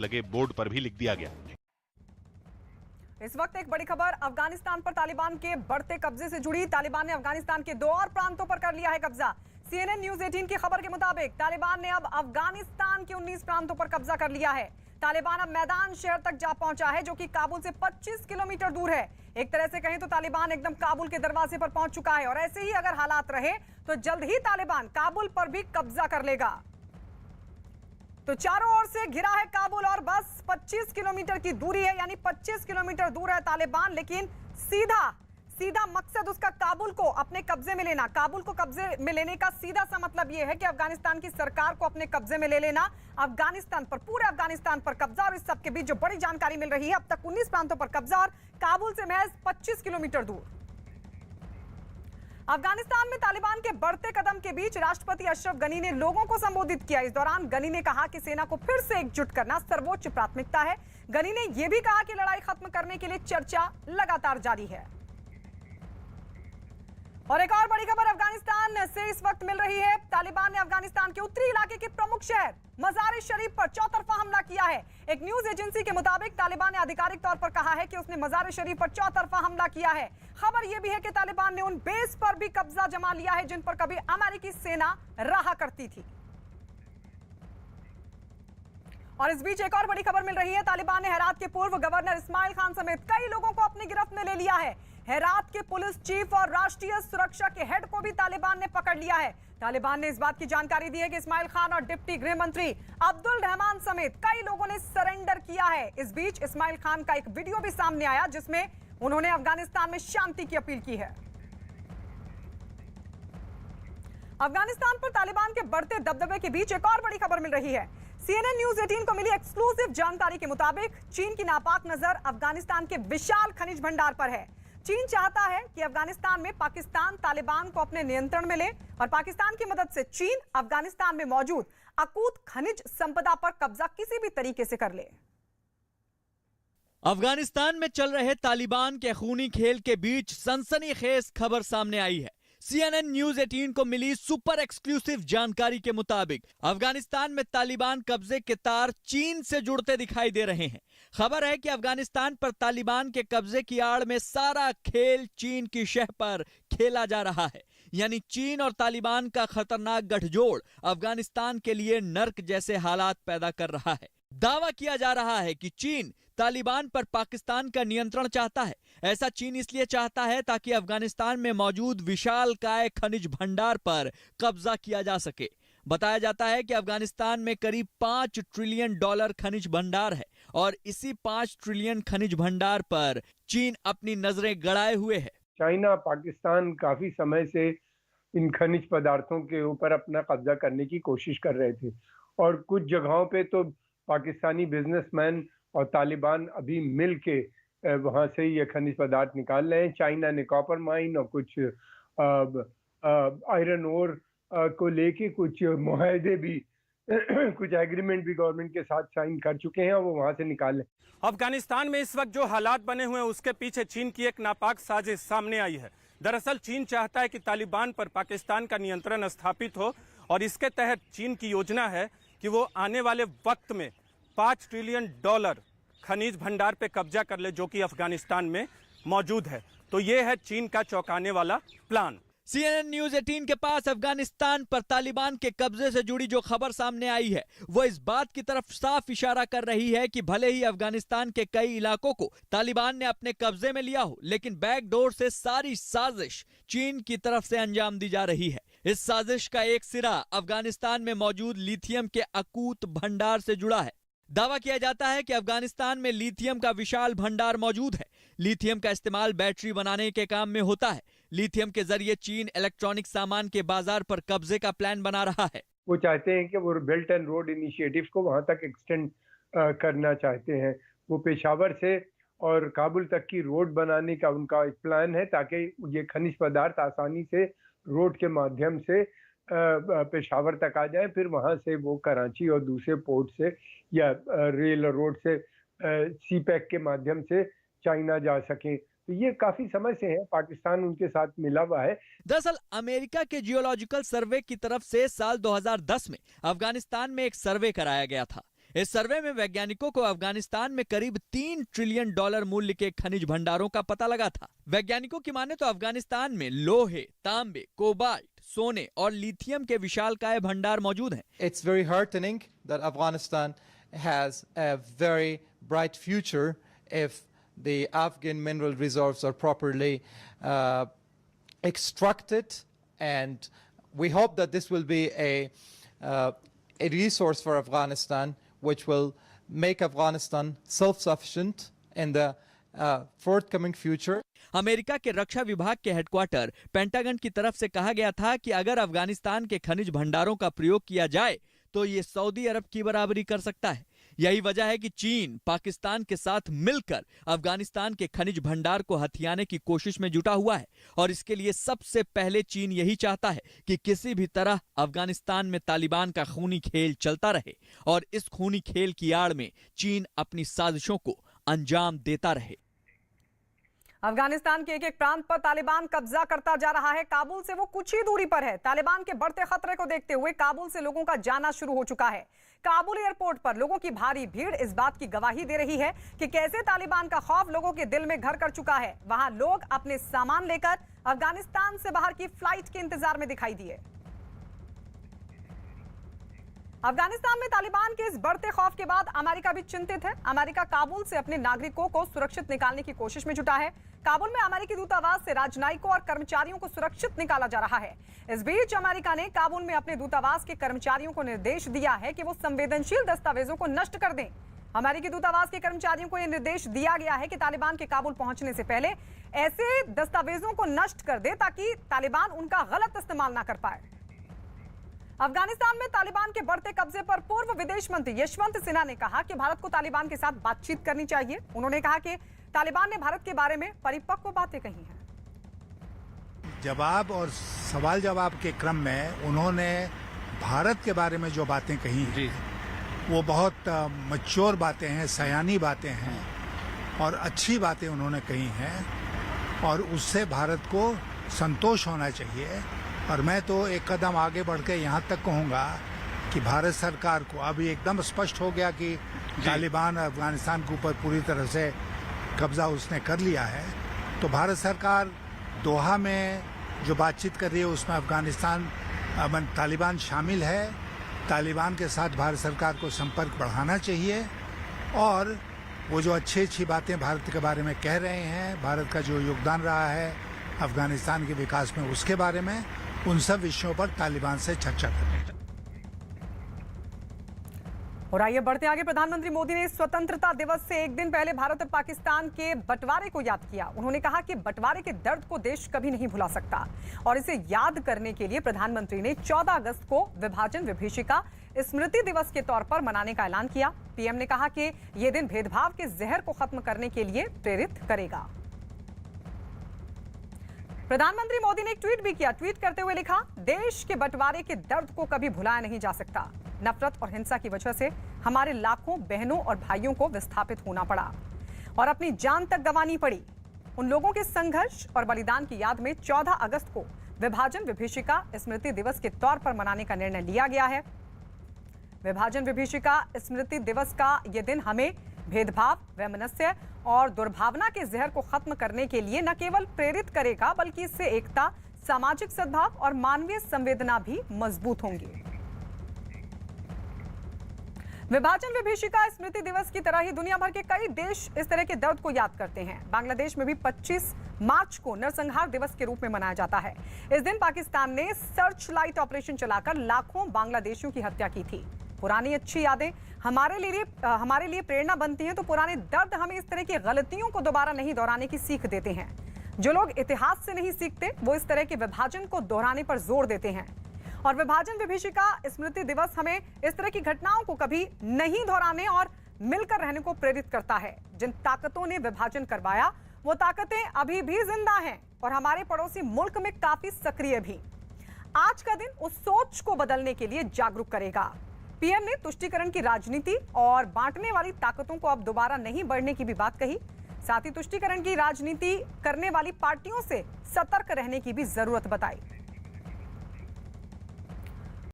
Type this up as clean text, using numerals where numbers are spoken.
लगे बोर्ड पर भी लिख दिया गया। इस वक्त एक बड़ी खबर अफगानिस्तान पर तालिबान के बढ़ते कब्जे से जुड़ी। तालिबान ने अफगानिस्तान के 2 और प्रांतों पर कर लिया है कब्जा। CNN न्यूज 18 की खबर के मुताबिक तालिबान ने अब अफगानिस्तान के 19 प्रांतों पर कब्जा कर लिया है। तालिबान अब मैदान शहर तक जा पहुंचा है, जो कि काबुल से 25 किलोमीटर दूर है। एक तरह से कहें तो तालिबान एकदम काबुल के दरवाजे पर पहुंच चुका है और ऐसे ही अगर हालात रहे तो जल्द ही तालिबान काबुल पर भी कब्जा कर लेगा। तो चारों ओर से घिरा है काबुल और बस 25 किलोमीटर की दूरी है, यानी 25 किलोमीटर दूर है तालिबान, लेकिन सीधा मकसद उसका काबुल को अपने कब्जे में लेना। काबुल को कब्जे में लेने का सीधा सा मतलब यह है कि अफगानिस्तान की सरकार को अपने कब्जे में ले लेना, अफगानिस्तान पर, पूरे अफगानिस्तान पर कब्जा। और इस सब के बीच जो बड़ी जानकारी मिल रही है, अब तक 19 प्रांतों पर कब्जा और काबुल से महज 25 किलोमीटर दूर। अफगानिस्तान में तालिबान के बढ़ते कदम के बीच राष्ट्रपति अशरफ गनी ने लोगों को संबोधित किया। इस दौरान गनी ने कहा कि सेना को फिर से एकजुट करना सर्वोच्च प्राथमिकता है। गनी ने यह भी कहा कि लड़ाई खत्म करने के लिए चर्चा लगातार जारी है। और एक और बड़ी खबर अफगानिस्तान से इस वक्त मिल रही है। तालिबान ने अफगानिस्तान के उत्तरी इलाके के प्रमुख शहर मजार-ए-शरीफ पर चौतरफा हमला किया है। एक न्यूज एजेंसी के मुताबिक तालिबान ने आधिकारिक तौर पर कहा है कि उसने मजार-ए-शरीफ पर चौतरफा हमला किया है। खबर यह भी है कि तालिबान ने उन बेस पर भी कब्जा जमा लिया है जिन पर कभी अमेरिकी सेना रहा करती थी। और इस बीच एक और बड़ी खबर मिल रही है। तालिबान ने हेरात के पूर्व गवर्नर इस्माइल खान समेत कई लोगों को अपनी गिरफ्त में ले लिया है। हेरात के पुलिस चीफ और राष्ट्रीय सुरक्षा के हेड को भी तालिबान ने पकड़ लिया है। तालिबान ने इस बात की जानकारी दी है कि इस्माइल खान और डिप्टी गृह मंत्री अब्दुल रहमान समेत कई लोगों ने सरेंडर किया है। इस बीच इस्माइल खान का एक वीडियो भी सामने आया जिसमें उन्होंने अफगानिस्तान में शांति की अपील की है। अफगानिस्तान पर तालिबान के बढ़ते दबदबे के बीच एक और बड़ी खबर मिल रही है। CNN न्यूज 18 को मिली एक्सक्लूसिव जानकारी के मुताबिक चीन की नापाक नजर अफगानिस्तान के विशाल खनिज भंडार पर है। चीन चाहता है कि अफगानिस्तान में पाकिस्तान तालिबान को अपने नियंत्रण में ले और पाकिस्तान की मदद से चीन अफगानिस्तान में मौजूद अकूत खनिज संपदा पर कब्जा किसी भी तरीके से कर ले। अफगानिस्तान में चल रहे तालिबान के खूनी खेल के बीच सनसनीखेज खबर सामने आई है। CNN न्यूज 18 को मिली सुपर एक्सक्लूसिव जानकारी के मुताबिक अफगानिस्तान में तालिबान कब्जे के तार चीन से जुड़ते दिखाई दे रहे हैं। खबर है कि अफगानिस्तान पर तालिबान के कब्जे की आड़ में सारा खेल चीन की शह पर खेला जा रहा है। यानी चीन और तालिबान का खतरनाक गठजोड़ अफगानिस्तान के लिए नर्क जैसे हालात पैदा कर रहा है। दावा किया जा रहा है कि चीन तालिबान पर पाकिस्तान का नियंत्रण चाहता है। ऐसा चीन इसलिए चाहता है ताकि अफगानिस्तान में मौजूद विशालकाय खनिज भंडार पर कब्जा किया जा सके। बताया जाता है कि अफगानिस्तान में करीब $5 ट्रिलियन खनिज भंडार है और इसी 5 ट्रिलियन खनिज भंडार पर चीन अपनी नजरें गड़ाए हुए है। चाइना, पाकिस्तान काफी समय से इन खनिज पदार्थों के ऊपर अपना कब्जा करने की कोशिश कर रहे थे और कुछ जगहों पे तो पाकिस्तानी बिजनेसमैन और तालिबान अभी मिल के वहाँ से ये खनिज पदार्थ निकाल रहे हैं। चाइना ने कॉपर माइन और कुछ आयरन ओर को लेके कुछ मुआहदे भी कुछ एग्रीमेंट भी गवर्नमेंट के साथ साइन कर चुके हैं और वो वहाँ से निकाल लें। अफगानिस्तान में इस वक्त जो हालात बने हुए हैं उसके पीछे चीन की एक नापाक साजिश सामने आई है। दरअसल चीन चाहता है कि तालिबान पर पाकिस्तान का नियंत्रण स्थापित हो और इसके तहत चीन की योजना है कि वो आने वाले वक्त में $5 ट्रिलियन खनिज भंडार पे कब्जा कर ले जो कि अफगानिस्तान में मौजूद है। तो ये है चीन का चौंकाने वाला प्लान। CNN न्यूज 18 के पास अफगानिस्तान पर तालिबान के कब्जे से जुड़ी जो खबर सामने आई है वो इस बात की तरफ साफ इशारा कर रही है कि भले ही अफगानिस्तान के कई इलाकों को तालिबान ने अपने कब्जे में लिया हो, लेकिन बैकडोर से सारी साजिश चीन की तरफ से अंजाम दी जा रही है। इस साजिश का एक सिरा अफगानिस्तान में मौजूद लिथियम के अकूत भंडार से जुड़ा है। दावा किया जाता है कि अफगानिस्तान में लिथियम का विशाल भंडार मौजूद है। लिथियम का इस्तेमाल बैटरी बनाने के काम में होता है। लिथियम के जरिए चीन इलेक्ट्रॉनिक सामान के बाजार पर कब्जे का प्लान बना रहा है। वो चाहते हैं कि वो बेल्ट एंड रोड इनिशिएटिव को वहां तक एक्सटेंड करना चाहते हैं। वो पेशावर से और काबुल तक की रोड बनाने का उनका एक प्लान है ताकि ये खनिज पदार्थ आसानी से रोड के माध्यम से पेशावर तक आ जाए, फिर वहां से वो कराची और दूसरे पोर्ट से या रेल और रोड से सी पैक के माध्यम से चाइना जा सकें। तो ये काफी समय से है, पाकिस्तान उनके साथ मिला हुआ है। दरअसल अमेरिका के जियोलॉजिकल सर्वे की तरफ से साल 2010 में अफगानिस्तान में एक सर्वे कराया गया था। इस सर्वे में वैज्ञानिकों को अफगानिस्तान में करीब $3 ट्रिलियन मूल्य के खनिज भंडारों का पता लगा था। वैज्ञानिकों की माने तो अफगानिस्तान में लोहे, तांबे, कोबाल्ट, सोने और लिथियम के विशालकाय भंडार मौजूद हैं। It's very heartening that Afghanistan has a very bright future if the Afghan mineral reserves are properly extracted, and we hope that this will be a resource for Afghanistan which will make Afghanistan self-sufficient in the forthcoming future. America के रक्षा विभाग के headquarter pentagon की तरफ से कहा गया था कि अगर अफगानिस्तान के खनिज भंडारों का प्रयोग किया जाए तो ये सऊदी अरब की बराबरी कर सकता है। यही वजह है कि चीन पाकिस्तान के साथ मिलकर अफगानिस्तान के खनिज भंडार को हथियाने की कोशिश में जुटा हुआ है और इसके लिए सबसे पहले चीन यही चाहता है कि किसी भी तरह अफगानिस्तान में तालिबान का खूनी खेल चलता रहे और इस खूनी खेल की आड़ में चीन अपनी साजिशों को अंजाम देता रहे। अफगानिस्तान के एक एक प्रांत पर तालिबान कब्जा करता जा रहा है। काबुल से वो कुछ ही दूरी पर है। तालिबान के बढ़ते खतरे को देखते हुए काबुल से लोगों का जाना शुरू हो चुका है। काबुल एयरपोर्ट पर लोगों की भारी भीड़ इस बात की गवाही दे रही है कि कैसे तालिबान का खौफ लोगों के दिल में घर कर चुका है। वहां लोग अपने सामान लेकर अफगानिस्तान से बाहर की फ्लाइट के इंतजार में दिखाई दिए। अफगानिस्तान में तालिबान के इस बढ़ते खौफ के बाद अमेरिका भी चिंतित है। अमेरिका काबुल से अपने नागरिकों को सुरक्षित निकालने की कोशिश में जुटा है। काबुल में अमेरिकी दूतावास से राजनयिकों और कर्मचारियों को सुरक्षित निकाला जा रहा है। इस बीच अमेरिका ने काबुल में अपने दूतावास के कर्मचारियों को निर्देश दिया है कि वो संवेदनशील दस्तावेजों को नष्ट कर दें। अमेरिकी दूतावास के कर्मचारियों को यह निर्देश दिया गया है कि तालिबान के काबुल पहुंचने से पहले ऐसे दस्तावेजों को नष्ट कर दे ताकि तालिबान उनका गलत इस्तेमाल ना कर पाए। अफगानिस्तान में तालिबान के बढ़ते कब्जे पर पूर्व विदेश मंत्री यशवंत सिन्हा ने कहा कि भारत को तालिबान के साथ बातचीत करनी चाहिए। उन्होंने कहा कि तालिबान ने भारत के बारे में परिपक्व बातें कही हैं। जवाब और सवाल जवाब के क्रम में उन्होंने भारत के बारे में जो बातें कही हैं वो बहुत मैच्योर बातें हैं, सयानी बातें हैं और अच्छी बातें उन्होंने कही हैं और उससे भारत को संतोष होना चाहिए। और मैं तो एक कदम आगे बढ़ के यहाँ तक कहूँगा कि भारत सरकार को अभी एकदम स्पष्ट हो गया कि तालिबान अफगानिस्तान के ऊपर पूरी तरह से कब्जा उसने कर लिया है, तो भारत सरकार दोहा में जो बातचीत कर रही है उसमें अफगानिस्तान तालिबान शामिल है। तालिबान के साथ भारत सरकार को संपर्क बढ़ाना चाहिए और वो जो अच्छी बातें भारत के बारे में कह रहे हैं, भारत का जो योगदान रहा है अफगानिस्तान के विकास में, उसके बारे में उन सब विषयों पर तालिबान से चर्चा करनी। और आइए बढ़ते आगे। प्रधानमंत्री मोदी ने स्वतंत्रता दिवस से एक दिन पहले भारत और पाकिस्तान के बंटवारे को याद किया। उन्होंने कहा कि बंटवारे के दर्द को देश कभी नहीं भुला सकता और इसे याद करने के लिए प्रधानमंत्री ने 14 अगस्त को विभाजन विभीषिका स्मृति दिवस के तौर पर मनाने का ऐलान किया। पीएम ने कहा कि यह दिन भेदभाव के जहर को खत्म करने के लिए प्रेरित करेगा। प्रधानमंत्री मोदी ने एक ट्वीट भी किया। ट्वीट करते हुए लिखा, देश के बंटवारे के दर्द को कभी भुलाया नहीं जा सकता। नफरत और हिंसा की वजह से हमारे लाखों बहनों और भाइयों को विस्थापित होना पड़ा और अपनी जान तक गंवानी पड़ी। उन लोगों के संघर्ष और बलिदान की याद में 14 अगस्त को विभाजन विभीषिका स्मृति दिवस के तौर पर मनाने का निर्णय लिया गया है। विभाजन विभीषिका स्मृति दिवस का यह दिन हमें भेदभाव, वैमनस्य और दुर्भावना के जहर को खत्म करने के लिए न केवल प्रेरित करेगा बल्कि इससे एकता, सामाजिक सद्भाव और मानवीय संवेदना भी मजबूत होंगी। विभाजन विभीषिका स्मृति दिवस की तरह ही दुनिया भर के कई देश इस तरह के दर्द को याद करते हैं। बांग्लादेश में भी 25 मार्च को नरसंहार दिवस के रूप में मनाया जाता है। इस दिन पाकिस्तान ने सर्च लाइट ऑपरेशन चलाकर लाखों बांग्लादेशियों की हत्या की थी। पुरानी अच्छी यादें हमारे लिए प्रेरणा बनती हैं, तो पुराने दर्द हमें इस तरह की गलतियों को दोबारा नहीं दोहराने की सीख देते हैं। जो लोग इतिहास से नहीं सीखते वो इस तरह के विभाजन को दोहराने पर जोर देते हैं। और विभाजन विभीषिका स्मृति दिवस हमें इस तरह की घटनाओं को कभी नहीं दोहराने और मिलकर रहने को प्रेरित करता है। जिन ताकतों ने विभाजन करवाया वो ताकतें अभी भी जिंदा हैं और हमारे पड़ोसी मुल्क में काफी सक्रिय भी। आज का दिन उस सोच को बदलने के लिए जागरूक करेगा। पीएम ने तुष्टीकरण की राजनीति और बांटने वाली ताकतों को अब दोबारा नहीं बढ़ने की भी बात कही। साथ ही तुष्टीकरण की राजनीति करने वाली पार्टियों से सतर्क रहने की भी जरूरत बताई।